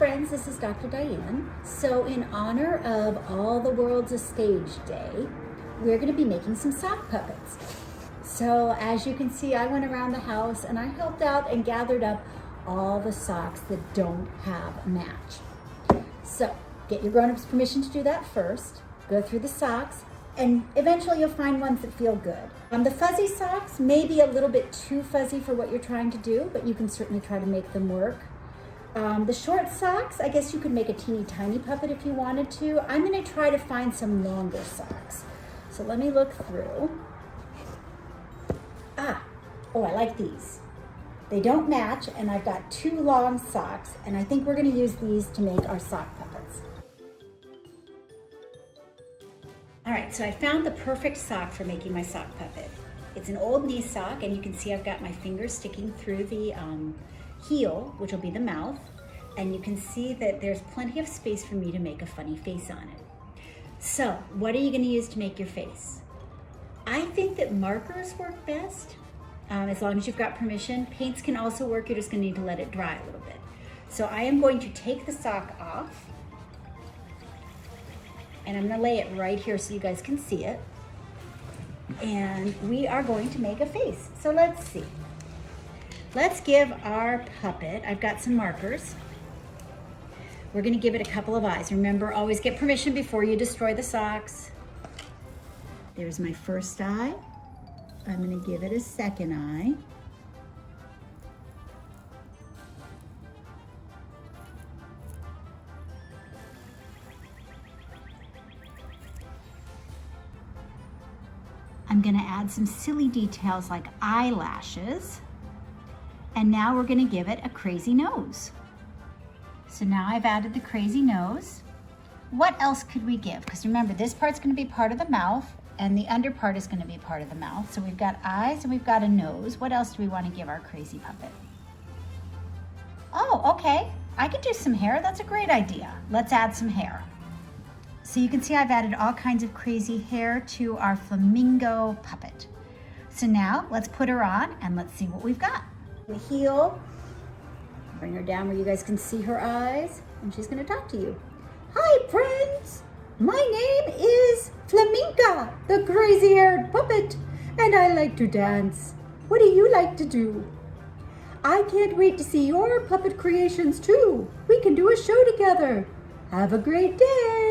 friends, this is Dr. Diane. So in honor of All the World's a Stage Day, we're going to be making some sock puppets. So as you can see, I went around the house and I helped out and gathered up all the socks that don't have a match. So get your grown-ups permission to do that first. Go through the socks and eventually you'll find ones that feel good. The fuzzy socks may be a little bit too fuzzy for what you're trying to do, but you can certainly try to make them work. The short socks, I guess you could make a teeny tiny puppet if you wanted to. I'm going to try to find some longer socks. So let me look through. Oh, I like these. They don't match, and I've got 2 long socks, and I think we're going to use these to make our sock puppets. All right, so I found the perfect sock for making my sock puppet. It's an old knee sock, and you can see I've got my fingers sticking through the heel, which will be the mouth, and you can see that there's plenty of space for me to make a funny face on it. So, what are you going to use to make your face? I think that markers work best. As long as you've got permission. Paints can also work, you're just gonna need to let it dry a little bit. So I am going to take the sock off and I'm gonna lay it right here so you guys can see it. And we are going to make a face. So let's see. Let's give our puppet, I've got some markers. We're gonna give it a couple of eyes. Remember, always get permission before you destroy the socks. There's my first eye. I'm going to give it a second eye. I'm going to add some silly details like eyelashes. And now we're going to give it a crazy nose. So now I've added the crazy nose. What else could we give? Because remember, this part's going to be part of the mouth. And the under part is going to be part of the mouth. So we've got eyes and we've got a nose. What else do we want to give our crazy puppet? Oh, okay. I could do some hair. That's a great idea. Let's add some hair. So you can see I've added all kinds of crazy hair to our flamingo puppet. So now let's put her on and let's see what we've got. The heel, bring her down where you guys can see her eyes, and she's going to talk to you. Hi, friends. My name is Flaminga, the crazy-haired puppet, and I like to dance. What do you like to do? I can't wait to see your puppet creations too. We can do a show together. Have a great day.